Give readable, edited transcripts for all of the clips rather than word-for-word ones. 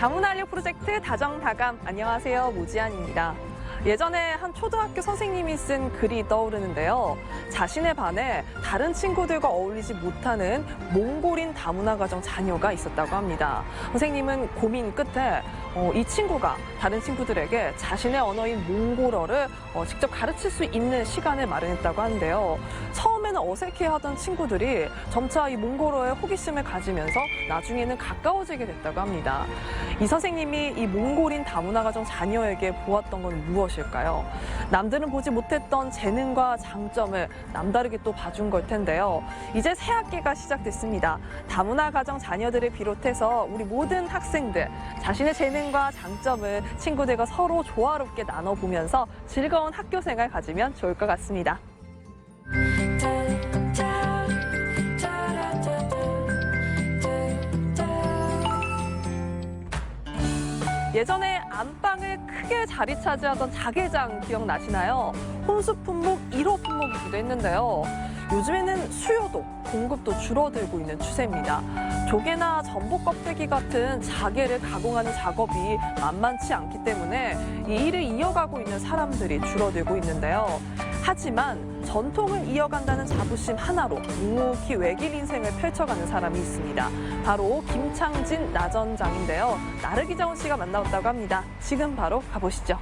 다문화알력 프로젝트 다정다감, 안녕하세요. 모지안입니다. 예전에 한 초등학교 선생님이 쓴 글이 떠오르는데요. 자신의 반에 다른 친구들과 어울리지 못하는 몽골인 다문화 가정 자녀가 있었다고 합니다. 선생님은 고민 끝에 이 친구가 다른 친구들에게 자신의 언어인 몽골어를 직접 가르칠 수 있는 시간을 마련했다고 하는데요. 처음에는 어색해하던 친구들이 점차 이 몽골어에 호기심을 가지면서 나중에는 가까워지게 됐다고 합니다. 이 선생님이 이 몽골인 다문화 가정 자녀에게 보았던 건 무엇일까요? 남들은 보지 못했던 재능과 장점을 남다르게 또 봐준 걸 텐데요. 이제 새 학기가 시작됐습니다. 다문화 가정 자녀들을 비롯해서 우리 모든 학생들, 자신의 재능과 장점을 친구들과 서로 조화롭게 나눠보면서 즐거운 학교 생활 가지면 좋을 것 같습니다. 예전에 안방을 크게 자리 차지하던 자개장 기억나시나요? 혼수 품목 1호 품목이기도 했는데요. 요즘에는 수요도 공급도 줄어들고 있는 추세입니다. 조개나 전복 껍데기 같은 자개를 가공하는 작업이 만만치 않기 때문에 이 일을 이어가고 있는 사람들이 줄어들고 있는데요. 하지만 전통을 이어간다는 자부심 하나로 묵묵히 외길 인생을 펼쳐가는 사람이 있습니다. 바로 김창진 나전장인데요. 나르기정 씨가 만나왔다고 합니다. 지금 바로 가보시죠.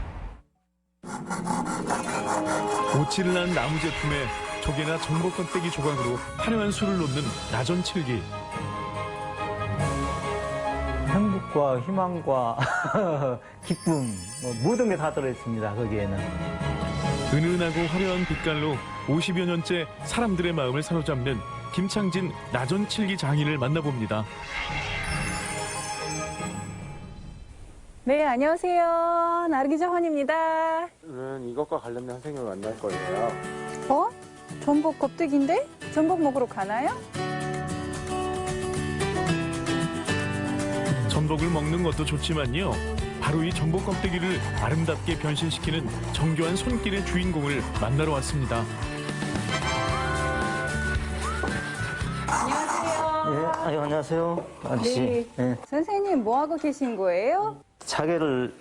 오칠난 나무 제품에 조개나 전복 껍데기 조각으로 화려한 술을 놓는 나전칠기. 행복과 희망과 기쁨, 모든 게 다 들어있습니다, 거기에는. 은은하고 화려한 빛깔로 50여 년째 사람들의 마음을 사로잡는 김창진 나전칠기 장인을 만나봅니다. 네, 안녕하세요. 나르기정 헌입니다. 오늘은 이것과 관련된 선생님을 만날 거예요. 전복 껍데기인데? 전복 먹으러 가나요? 전복을 먹는 것도 좋지만요. 바로 이 전복 껍데기를 아름답게 변신시키는 정교한 손길의 주인공을 만나러 왔습니다. 안녕하세요. 예, 안녕하세요, 아저씨. 네. 예. 선생님, 뭐 하고 계신 거예요? 자개를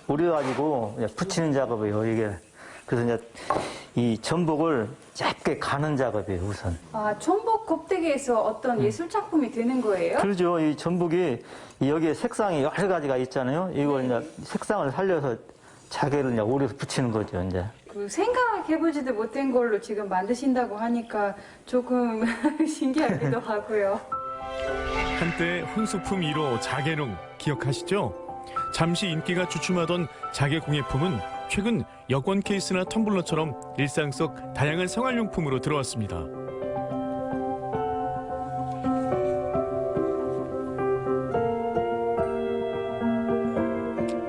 우려가지고 붙이는 작업이에요, 이게. 그래서 이제 이 전복을 얇게 가는 작업이에요, 우선. 아, 전복 껍데기에서 어떤 예술 작품이 되는 거예요? 그러죠. 이 전복이 여기에 색상이 여러 가지가 있잖아요. 이걸 이제 색상을 살려서 자개를 이제 오려서 붙이는 거죠, 이제. 생각해보지도 못한 걸로 지금 만드신다고 하니까 조금 신기하기도 하고요. 한때 훈수품 1호 자개농 기억하시죠? 잠시 인기가 주춤하던 자개 공예품은 최근 여권 케이스나 텀블러처럼 일상 속 다양한 생활용품으로 들어왔습니다.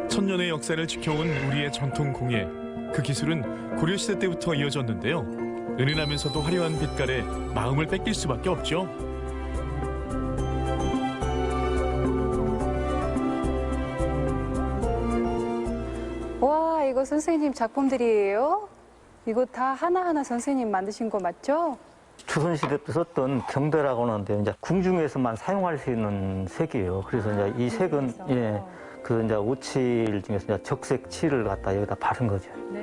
천년의 역사를 지켜온 우리의 전통 공예. 그 기술은 고려시대 때부터 이어졌는데요. 은은하면서도 화려한 빛깔에 마음을 뺏길 수밖에 없죠. 와, 이거 선생님 작품들이에요? 이거 다 하나하나 선생님 만드신 거 맞죠? 조선시대 때 썼던 경대라고 하는데, 이제 궁중에서만 사용할 수 있는 색이에요. 그래서 이제 이 색은, 예, 그 이제 오칠 중에서 이제 적색 칠을 갖다 여기다 바른 거죠. 네.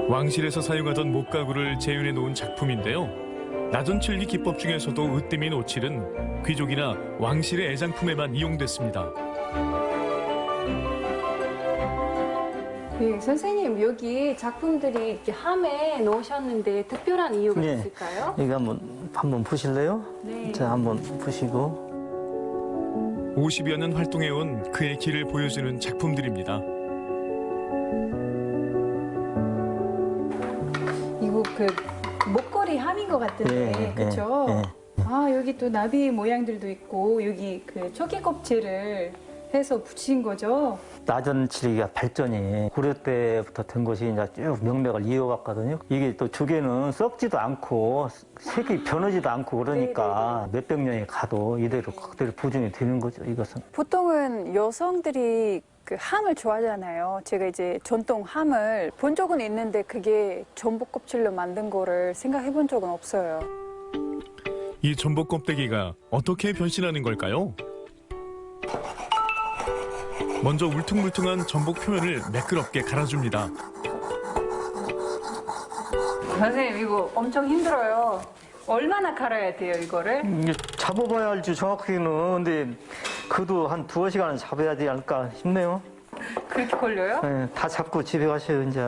왕실에서 사용하던 목가구를 재현해 놓은 작품인데요. 나전칠기 기법 중에서도 으뜸인 오칠은 귀족이나 왕실의 애장품에만 이용됐습니다. 네, 선생님, 여기 작품들이 이렇게 함에 넣으셨는데 특별한 이유가 네. 있을까요? 이거 한번 보실래요? 네. 자, 한번 보시고. 50여 년 활동해온 그의 길을 보여주는 작품들입니다. 이거 그 목걸이 함인 것 같은데, 그렇죠? 아, 여기 또 나비 모양들도 있고 여기 그 초기 껍질을 해서 붙인 거죠? 나전칠기가 발전이 고려 때부터 된 것이 이제 쭉 명맥을 이어갔거든요. 이게 또 조개는 썩지도 않고 색이 변하지도 않고 그러니까 몇백 년이 가도 이대로 그대로 보존이 되는 거죠, 이것은. 보통은 여성들이 그 함을 좋아하잖아요. 제가 이제 전통 함을 본 적은 있는데 그게 전복 껍질로 만든 거를 생각해 본 적은 없어요. 이 전복 껍데기가 어떻게 변신하는 걸까요? 먼저 울퉁불퉁한 전복 표면을 매끄럽게 갈아줍니다. 선생님 이거 엄청 힘들어요. 얼마나 갈아야 돼요 이거를? 이게 잡아봐야 알지 정확하게는. 근데 그도 한 2시간은 잡아야 되지 않을까 싶네요. 그렇게 걸려요? 네, 다 잡고 집에 가셔요 이제.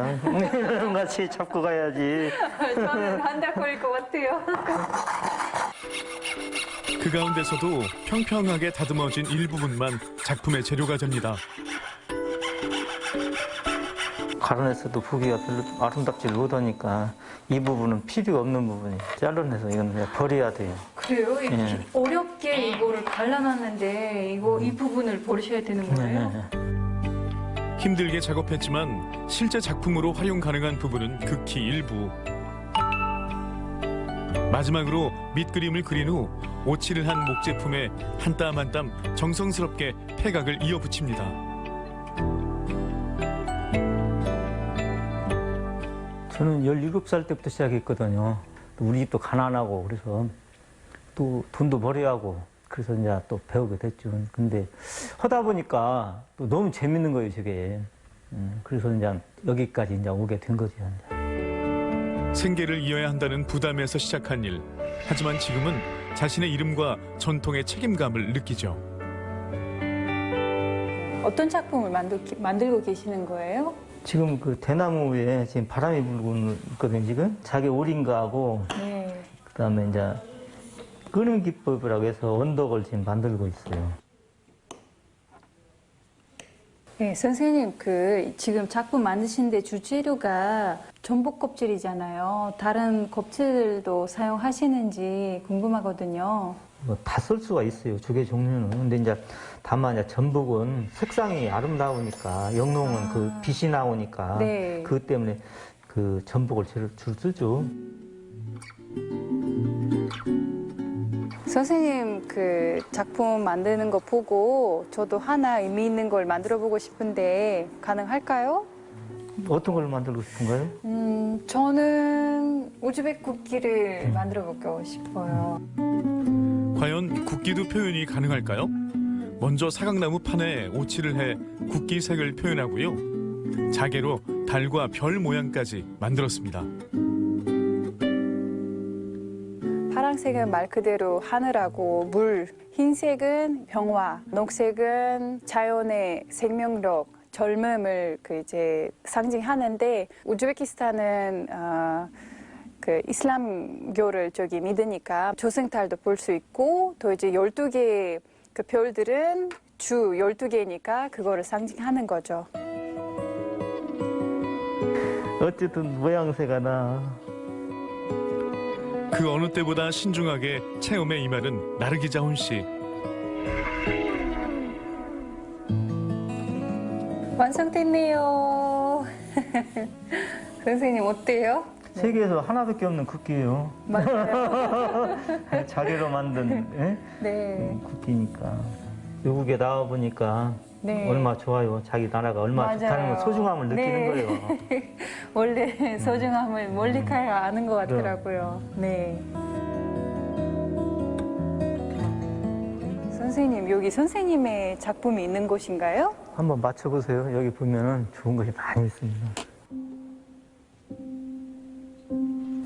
같이 잡고 가야지. 저는 한 달 걸릴 것 같아요. 그 가운데서도 평평하게 다듬어진 일부분만 작품의 재료가 됩니다. 갈아냈어도 보기가 별로 아름답지 못하니까 이 부분은 필요 없는 부분이 잘라내서 이건 그냥 버려야 돼요. 그래요? 이렇게 예. 어렵게 이거를 갈라놨는데 이 부분을 버리셔야 되는 거예요? 힘들게 작업했지만 실제 작품으로 활용 가능한 부분은 극히 일부. 마지막으로 밑그림을 그린 후 오칠을 한 목제품에 한 땀 한 땀 정성스럽게 패각을 이어붙입니다. 저는 17살 때부터 시작했거든요. 또 우리 집도 가난하고 그래서 또 돈도 벌어야 하고 그래서 이제 또 배우게 됐죠. 근데 하다 보니까 또 너무 재밌는 거예요, 저게. 그래서 이제 여기까지 이제 오게 된 거죠. 생계를 이어야 한다는 부담에서 시작한 일. 하지만 지금은 자신의 이름과 전통의 책임감을 느끼죠. 어떤 작품을 만들고 계시는 거예요? 지금 그 대나무 위에 지금 바람이 불고 있거든요, 지금. 자기 오린가하고 네. 그다음에 이제 끄는 기법이라고 해서 언덕을 지금 만들고 있어요. 네, 선생님 지금 작품 만드시는데 주재료가 전복 껍질이잖아요. 다른 껍질도 사용하시는지 궁금하거든요. 뭐 다 쓸 수가 있어요, 조개 종류는. 근데 이제 다만 이제 전복은 색상이 아름다우니까 영롱은 그 빛이 나오니까 네. 그것 때문에 그 전복을 주로 쓰죠. 선생님 작품 만드는 거 보고 저도 하나 의미 있는 걸 만들어 보고 싶은데 가능할까요? 어떤 걸 만들고 싶은가요? 저는 우즈벡 국기를 만들어 보고 싶어요. 과연 국기도 표현이 가능할까요? 먼저 사각나무 판에 오칠을 해 국기 색을 표현하고요. 자개로 달과 별 모양까지 만들었습니다. 파란색은 말 그대로 하늘하고 물, 흰색은 평화, 녹색은 자연의 생명력, 젊음을 상징하는데 우즈베키스탄은 이슬람교를 믿으니까 조승달도 볼 수 있고 또 이제 12개 그 별들은 주 12개니까 그거를 상징하는 거죠. 어쨌든 모양새가 나. 그 어느 때보다 신중하게 체험에 임하는 나르기자훈 씨. 완성됐네요. 선생님 어때요? 세계에서 하나밖에 없는 국기예요. 맞아요. 자개로 만든 네. 국기니까. 외국에 나와 보니까 네. 얼마 좋아요. 자기 나라가 얼마 맞아요. 좋다는 걸 소중함을 느끼는 네. 거예요. 원래 소중함을 멀리 가야 아는 것 같더라고요. 네. 선생님, 여기 선생님의 작품이 있는 곳인가요? 한번 맞춰보세요. 여기 보면은 좋은 것이 많이 있습니다.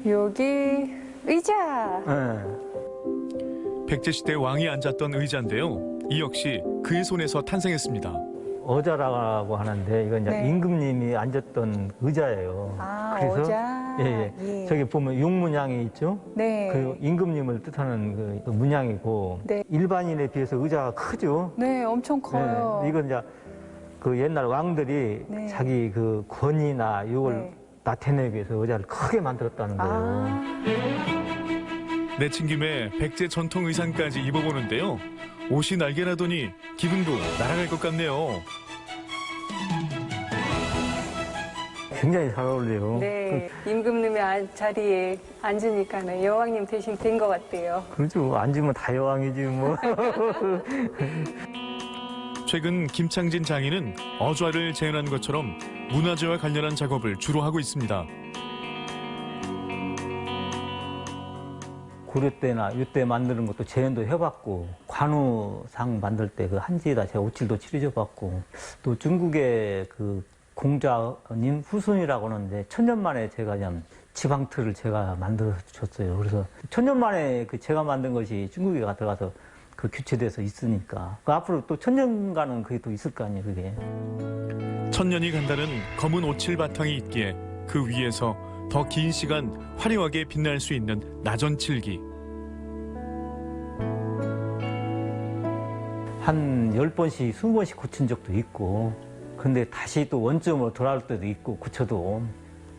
여기 의자. 네. 백제시대 왕이 앉았던 의자인데요. 이 역시 그의 손에서 탄생했습니다. 어자라고 하는데 이건 이제 네. 임금님이 앉았던 의자예요. 아, 그래서 어자. 예. 예. 저기 보면 용문양이 있죠. 네. 그 임금님을 뜻하는 그 문양이고 네. 일반인에 비해서 의자가 크죠. 네, 엄청 커요. 네. 이건 이제 그 옛날 왕들이 네. 자기 그 권위나 이걸 네. 나타내기 위해서 의자를 크게 만들었다는 거예요. 아, 내친 김에 백제 전통 의상까지 입어보는데요. 옷이 날개라더니 기분도 날아갈 것 같네요. 굉장히 잘 어울려요. 네. 임금님의 자리에 앉으니까는 여왕님 대신 된 것 같아요. 그렇죠. 앉으면 다 여왕이지 뭐. 최근 김창진 장인은 어좌를 재현한 것처럼 문화재와 관련한 작업을 주로 하고 있습니다. 고려 때나 이때 만드는 것도 재현도 해봤고 관우상 만들 때 그 한지에다 제가 옷질도 치료줘봤고, 또 중국의 그 공자님 후손이라고 하는데 천년 만에 제가 그냥 지방틀을 제가 만들어 줬어요. 그래서 천년 만에 그 제가 만든 것이 중국에 들어가서 그 교체돼서 있으니까 그 앞으로 또 천년간은 그게 또 있을 거 아니에요, 그게. 천년이 간다는 검은 오칠 바탕이 있기에 그 위에서 더 긴 시간 화려하게 빛날 수 있는 나전칠기. 한 10번씩, 20번씩 고친 적도 있고, 근데 다시 또 원점으로 돌아올 때도 있고, 고쳐도.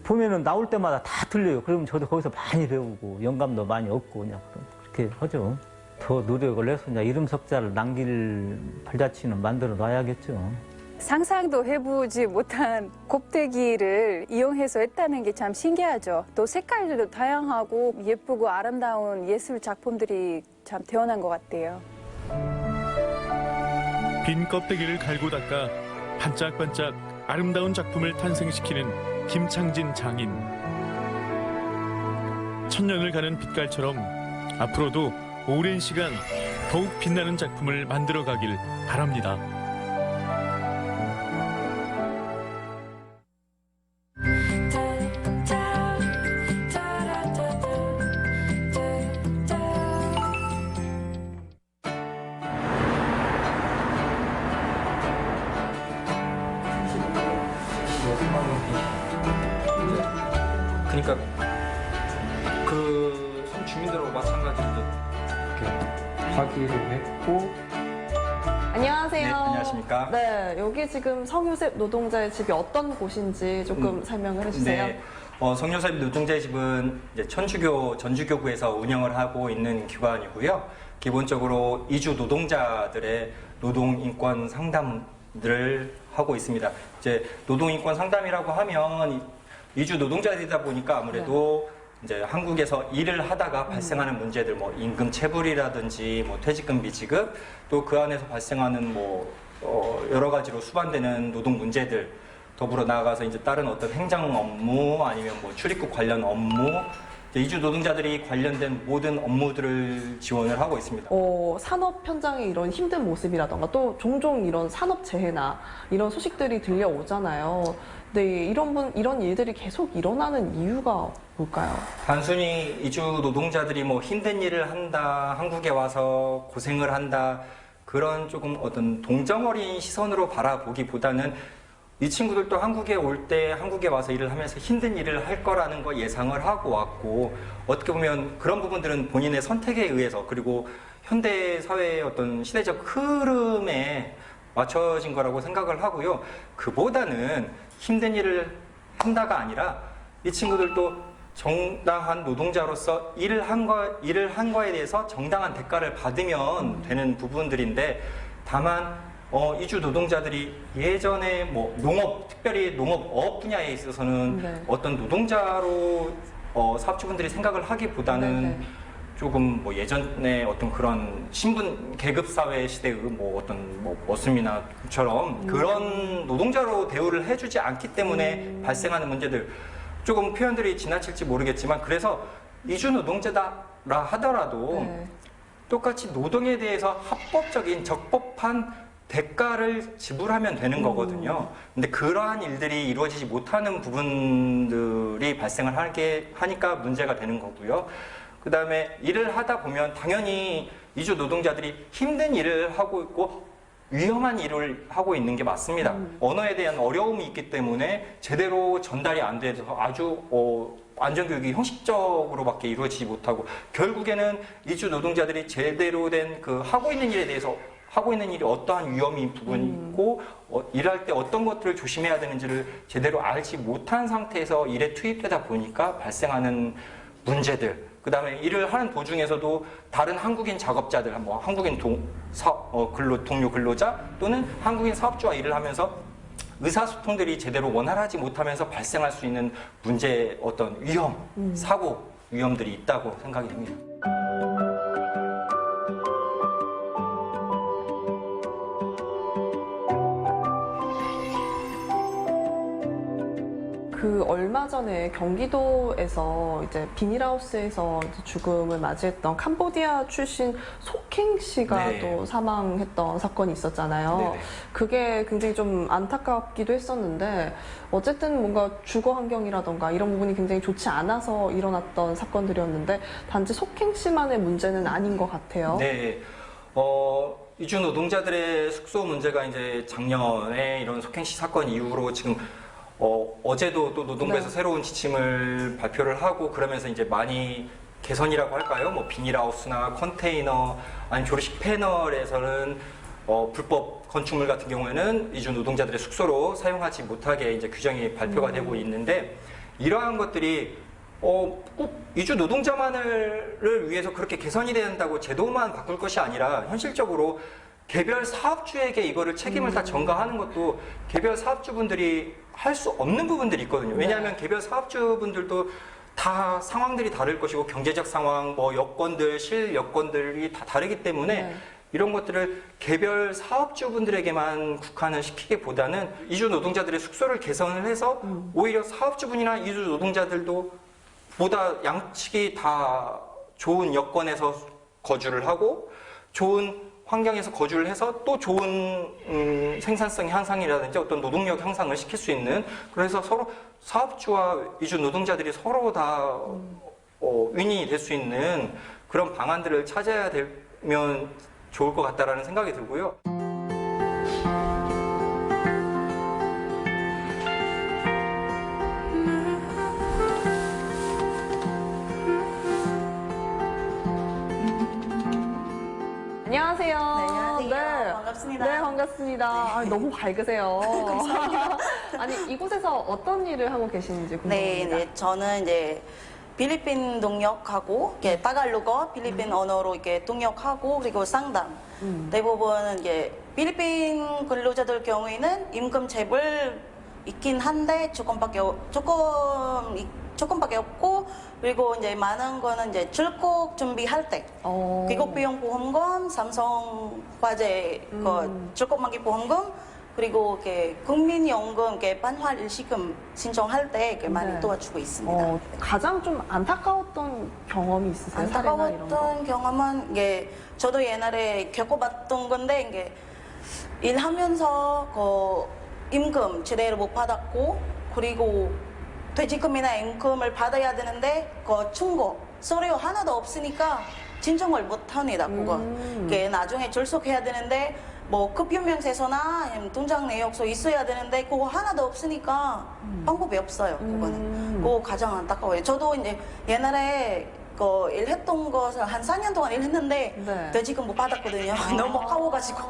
보면은 나올 때마다 다 틀려요. 그러면 저도 거기서 많이 배우고, 영감도 많이 얻고, 그냥 그렇게 하죠. 더 노력을 해서 이제 이름 석자를 남길 발자취는 만들어 놔야겠죠. 상상도 해보지 못한 곱대기를 이용해서 했다는 게 참 신기하죠. 또 색깔들도 다양하고 예쁘고 아름다운 예술 작품들이 참 태어난 것 같아요. 빈 껍데기를 갈고 닦아 반짝반짝 아름다운 작품을 탄생시키는 김창진 장인. 천년을 가는 빛깔처럼 앞으로도 오랜 시간 더욱 빛나는 작품을 만들어 가길 바랍니다. 그러니까 그 주민들하고 마찬가지로 이렇게 하기로 했고. 안녕하세요. 네, 안녕하십니까. 네, 여기 지금 성요셉 노동자의 집이 어떤 곳인지 조금 설명을 해주세요. 네, 성요셉 노동자의 집은 이제 천주교 전주교구에서 운영을 하고 있는 기관이고요. 기본적으로 이주 노동자들의 노동 인권 상담들을 하고 있습니다. 이제 노동 인권 상담이라고 하면 이주 노동자들이다 보니까 아무래도 이제 한국에서 일을 하다가 발생하는 문제들, 뭐 임금 체불이라든지 뭐 퇴직금 미지급, 또 그 안에서 발생하는 뭐 여러 가지로 수반되는 노동 문제들, 더불어 나아가서 이제 다른 어떤 행정 업무 아니면 뭐 출입국 관련 업무, 이주 노동자들이 관련된 모든 업무들을 지원을 하고 있습니다. 산업 현장의 이런 힘든 모습이라던가 또 종종 이런 산업 재해나 이런 소식들이 들려오잖아요. 네, 이런 일들이 계속 일어나는 이유가 뭘까요? 단순히 이주 노동자들이 뭐 힘든 일을 한다, 한국에 와서 고생을 한다, 그런 조금 어떤 동정어린 시선으로 바라보기보다는 이 친구들도 한국에 올 때 한국에 와서 일을 하면서 힘든 일을 할 거라는 거 예상을 하고 왔고, 어떻게 보면 그런 부분들은 본인의 선택에 의해서 그리고 현대 사회의 어떤 시대적 흐름에 맞춰진 거라고 생각을 하고요. 그보다는 힘든 일을 한다가 아니라 이 친구들도 정당한 노동자로서 일을 한 거에 대해서 정당한 대가를 받으면 되는 부분들인데, 다만 이주 노동자들이 예전에 뭐 농업, 특별히 농업업 분야에 있어서는 어떤 노동자로 사업주분들이 생각을 하기보다는 조금 뭐 예전에 어떤 그런 신분 계급 사회 시대의 뭐 어떤 뭐 머슴이나처럼 그런 노동자로 대우를 해주지 않기 때문에 발생하는 문제들, 조금 표현들이 지나칠지 모르겠지만, 그래서 이주 노동자라 하더라도 똑같이 노동에 대해서 합법적인 적법한 대가를 지불하면 되는 거거든요. 근데 그러한 일들이 이루어지지 못하는 부분들이 발생을 하니까 문제가 되는 거고요. 그 다음에 일을 하다 보면 당연히 이주 노동자들이 힘든 일을 하고 있고 위험한 일을 하고 있는 게 맞습니다. 언어에 대한 어려움이 있기 때문에 제대로 전달이 안 돼서 아주 안전교육이 형식적으로밖에 이루어지지 못하고, 결국에는 이주 노동자들이 제대로 된 그 하고 있는 일에 대해서 하고 있는 일이 어떠한 위험인 부분이 있고 일할 때 어떤 것들을 조심해야 되는지를 제대로 알지 못한 상태에서 일에 투입되다 보니까 발생하는 문제들, 그 다음에 일을 하는 도중에서도 다른 한국인 작업자들, 뭐 한국인 동료 근로자 또는 한국인 사업주와 일을 하면서 의사소통들이 제대로 원활하지 못하면서 발생할 수 있는 문제, 어떤 위험, 사고 위험들이 있다고 생각이 됩니다. 그 얼마 전에 경기도에서 이제 비닐하우스에서 이제 죽음을 맞이했던 캄보디아 출신 속행 씨가 네. 또 사망했던 사건이 있었잖아요. 네네. 그게 굉장히 좀 안타깝기도 했었는데 어쨌든 뭔가 주거 환경이라던가 이런 부분이 굉장히 좋지 않아서 일어났던 사건들이었는데 단지 속행 씨만의 문제는 아닌 것 같아요. 네. 이주 노동자들의 숙소 문제가 이제 작년에 이런 속행시 사건 이후로 지금 어제도 또 노동부에서 네. 새로운 지침을 발표를 하고 그러면서 이제 많이 개선이라고 할까요? 뭐 비닐하우스나 컨테이너 아니면 조리식 패널에서는 불법 건축물 같은 경우에는 이주 노동자들의 숙소로 사용하지 못하게 이제 규정이 발표가 되고 있는데 이러한 것들이 꼭 이주 노동자만을 위해서 그렇게 개선이 된다고 제도만 바꿀 것이 아니라 현실적으로 개별 사업주에게 이거를 책임을 다 전가하는 것도 개별 사업주분들이 할 수 없는 부분들이 있거든요. 왜냐하면 개별 사업주분들도 다 상황들이 다를 것이고 경제적 상황, 뭐 여건들, 실여건들이 다 다르기 때문에 네. 이런 것들을 개별 사업주분들에게만 국한을 시키기보다는 이주 노동자들의 숙소를 개선을 해서 오히려 사업주분이나 이주 노동자들도 보다 양측이 다 좋은 여건에서 거주를 하고 좋은 환경에서 거주를 해서 또 좋은 생산성 향상이라든지 어떤 노동력 향상을 시킬 수 있는 그래서 서로 사업주와 이주 노동자들이 서로 다 윈이 될 수 있는 그런 방안들을 찾아야 되면 좋을 것 같다라는 생각이 들고요. 안녕하세요. 안녕하세요. 반갑습니다. 네, 반갑습니다. 아, 너무 밝으세요. 아니, 이곳에서 어떤 일을 하고 계시는지 네, 궁금합니다. 네, 저는 이제 필리핀 동역하고 이렇게 타갈로거 필리핀 언어로 이렇게 동역하고 그리고 상담. 대부분 이제 필리핀 근로자들 경우에는 임금 체불 있긴 한데 조금밖에 없고 그리고 이제 많은 거는 이제 출국 준비할 때 귀국 비용 보험금, 삼성 화재 출국 만기 보험금 그리고 이렇게 국민연금 반환 일시금 신청할 때 이렇게 많이 네. 도와주고 있습니다. 가장 좀 안타까웠던 경험이 있으세요? 사례나 이런 거? 안타까웠던 경험은 이게 저도 옛날에 겪어봤던 건데 이게 일하면서 그 임금 제대로 못 받았고 그리고 퇴직금이나 임금을 받아야 되는데 그 충고 서류 하나도 없으니까 진정을 못 합니다. 그거 이게 나중에 출석해야 되는데 뭐 급유명세서나 아니면 통장 내역서 있어야 되는데 그거 하나도 없으니까 방법이 없어요. 그거는 그거 가장 안타까워요. 저도 이제 옛날에 그 일했던 것을 한 4년 동안 일했는데 네. 퇴직금 못 받았거든요. 너무 아까워가지고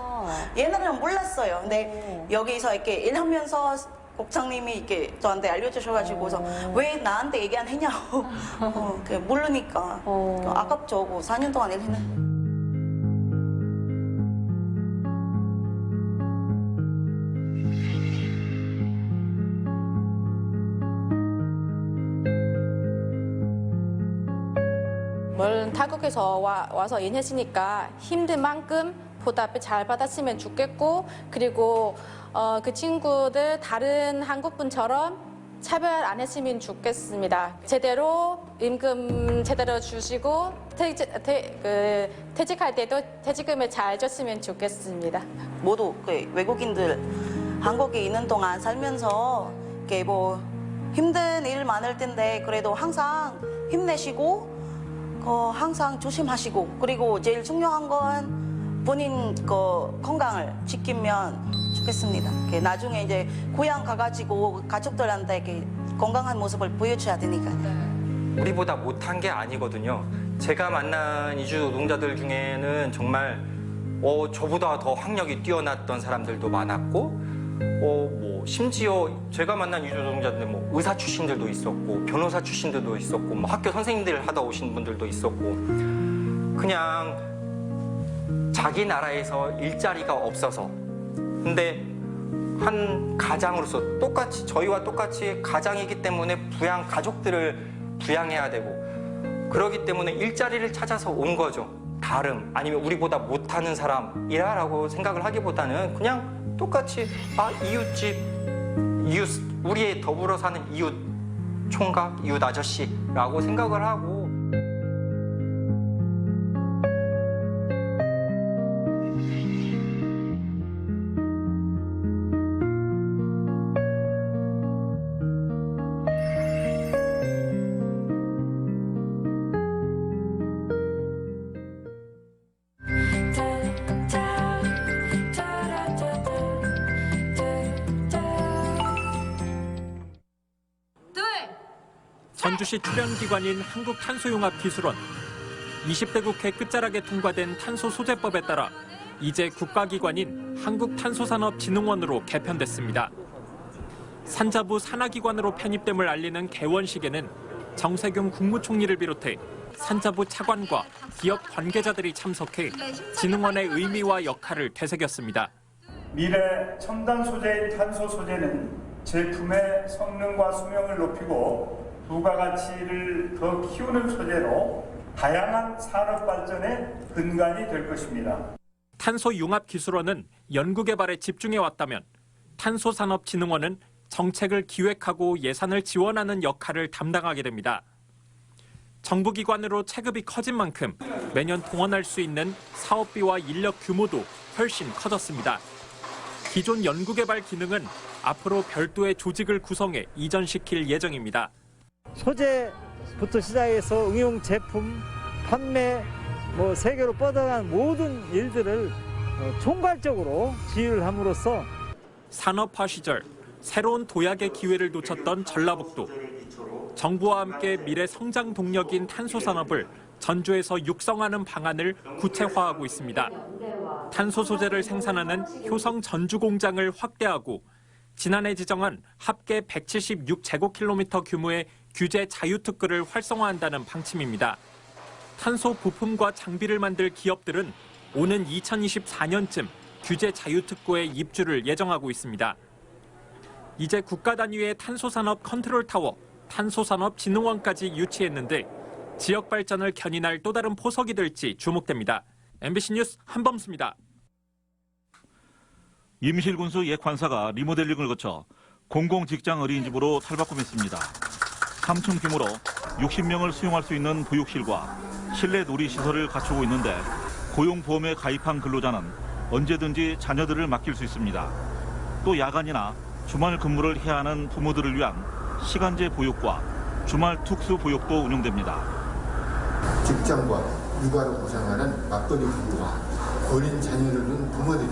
옛날에는 몰랐어요. 근데 여기서 이렇게 일하면서 국장님이 이렇게 저한테 알려주셔가지고서 왜 나한테 얘기 안 했냐고 모르니까 아깝죠. 4년 동안 일했는데. 멀은 타국에서 와서 일했으니까 힘든 만큼 보답을 잘 받았으면 좋겠고 그리고 그 친구들 다른 한국 분처럼 차별 안 했으면 좋겠습니다. 제대로 임금 제대로 주시고 퇴직할 때도 퇴직금을 잘 줬으면 좋겠습니다. 모두 그 외국인들 한국에 있는 동안 살면서 이렇게 뭐 힘든 일 많을 텐데 그래도 항상 힘내시고 항상 조심하시고 그리고 제일 중요한 건 본인 건강을 지키면 좋겠습니다. 나중에 이제 고향 가가지고 가족들한테 이렇게 건강한 모습을 보여줘야 되니까. 우리보다 못한 게 아니거든요. 제가 만난 이주 노동자들 중에는 정말 저보다 더 학력이 뛰어났던 사람들도 많았고 뭐 심지어 제가 만난 이주 노동자들 뭐 의사 출신들도 있었고 변호사 출신들도 있었고 뭐 학교 선생님들 하다 오신 분들도 있었고 그냥 자기 나라에서 일자리가 없어서 근데 한 가장으로서 똑같이 저희와 똑같이 가장이기 때문에 가족들을 부양해야 되고 그러기 때문에 일자리를 찾아서 온 거죠. 다름 아니면 우리보다 못하는 사람이라고 생각을 하기보다는 그냥 똑같이 이웃집 이웃, 우리의 더불어 사는 이웃 총각, 이웃 아저씨라고 생각을 하고 전주시 출연기관인 한국탄소융합기술원. 20대 국회 끝자락에 통과된 탄소소재법에 따라 이제 국가기관인 한국탄소산업진흥원으로 개편됐습니다. 산자부 산하기관으로 편입됨을 알리는 개원식에는 정세균 국무총리를 비롯해 산자부 차관과 기업 관계자들이 참석해 진흥원의 의미와 역할을 되새겼습니다. 미래 첨단 소재인 탄소 소재는 제품의 성능과 수명을 높이고 부가가치를 더 키우는 소재로 다양한 산업 발전의 근간이 될 것입니다. 탄소융합기술원은 연구개발에 집중해왔다면 탄소산업진흥원은 정책을 기획하고 예산을 지원하는 역할을 담당하게 됩니다. 정부기관으로 체급이 커진 만큼 매년 동원할 수 있는 사업비와 인력 규모도 훨씬 커졌습니다. 기존 연구개발 기능은 앞으로 별도의 조직을 구성해 이전시킬 예정입니다. 소재부터 시작해서 응용 제품, 판매, 세계로 뻗어간 모든 일들을 총괄적으로 지휘를 함으로써 산업화 시절 새로운 도약의 기회를 놓쳤던 전라북도. 정부와 함께 미래 성장 동력인 탄소산업을 전주에서 육성하는 방안을 구체화하고 있습니다. 탄소 소재를 생산하는 효성 전주 공장을 확대하고 지난해 지정한 합계 176제곱킬로미터 규모의 규제 자유특구를 활성화한다는 방침입니다. 탄소 부품과 장비를 만들 기업들은 오는 2024년쯤 규제 자유특구에 입주를 예정하고 있습니다. 이제 국가 단위의 탄소산업 컨트롤타워, 탄소산업진흥원까지 유치했는데 지역 발전을 견인할 또 다른 포석이 될지 주목됩니다. MBC 뉴스 한범수입니다. 임실군수 예관사가 리모델링을 거쳐 공공직장 어린이집으로 탈바꿈했습니다. 3층 규모로 60명을 수용할 수 있는 보육실과 실내 놀이시설을 갖추고 있는데 고용보험에 가입한 근로자는 언제든지 자녀들을 맡길 수 있습니다. 또 야간이나 주말 근무를 해야 하는 부모들을 위한 시간제 보육과 주말 특수 보육도 운영됩니다. 직장과 육아로 고생하는 맞벌이 부부와 어린 자녀를 둔 부모들이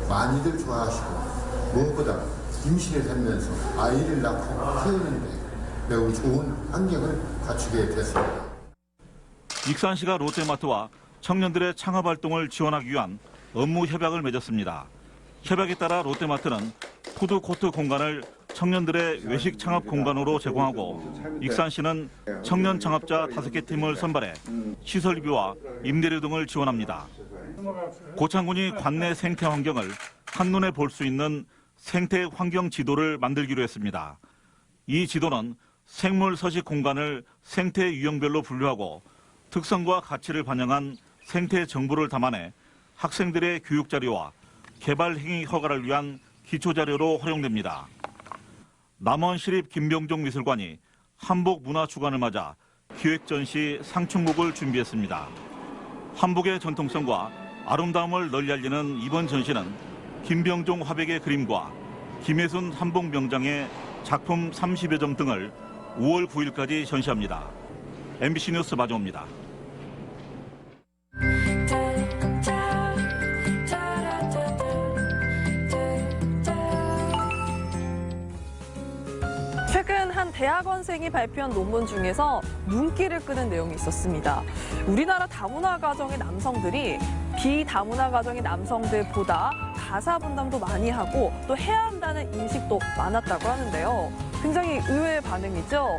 많이들 좋아하시고 무엇보다 임신을 하면서 아이를 낳고 키우는데 매우 좋은 환경을 갖추게 됐습니다. 익산시가 롯데마트와 청년들의 창업활동을 지원하기 위한 업무 협약을 맺었습니다. 협약에 따라 롯데마트는 푸드코트 공간을 청년들의 외식 창업 공간으로 제공하고 익산시는 청년 창업자 5개 팀을 선발해 시설비와 임대료 등을 지원합니다. 고창군이 관내 생태 환경을 한눈에 볼 수 있는 생태 환경 지도를 만들기로 했습니다. 이 지도는 생물 서식 공간을 생태 유형별로 분류하고 특성과 가치를 반영한 생태 정보를 담아내 학생들의 교육 자료와 개발 행위 허가를 위한 기초 자료로 활용됩니다. 남원시립 김병종 미술관이 한복 문화 주간을 맞아 기획 전시 상충곡을 준비했습니다. 한복의 전통성과 아름다움을 널리 알리는 이번 전시는 김병종 화백의 그림과 김혜순 한복 명장의 작품 30여 점 등을 5월 9일까지 전시합니다. MBC 뉴스 마정호입니다. 최근 한 대학원생이 발표한 논문 중에서 눈길을 끄는 내용이 있었습니다. 우리나라 다문화 가정의 남성들이 비다문화 가정의 남성들보다 가사 분담도 많이 하고 또 해야 한다는 인식도 많았다고 하는데요. 굉장히 의외의 반응이죠.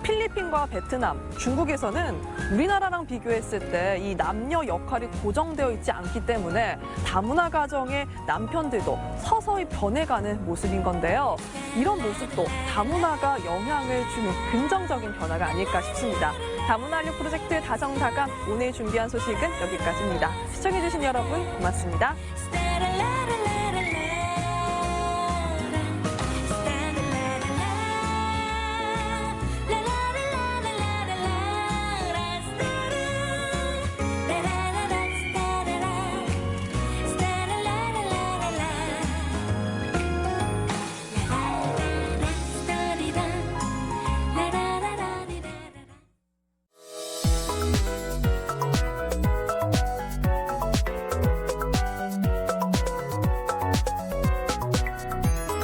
필리핀과 베트남, 중국에서는 우리나라랑 비교했을 때 이 남녀 역할이 고정되어 있지 않기 때문에 다문화 가정의 남편들도 서서히 변해가는 모습인 건데요. 이런 모습도 다문화가 영향을 주는 긍정적인 변화가 아닐까 싶습니다. 다문화 한류 프로젝트 다정다감 오늘 준비한 소식은 여기까지입니다. 시청해주신 여러분 고맙습니다.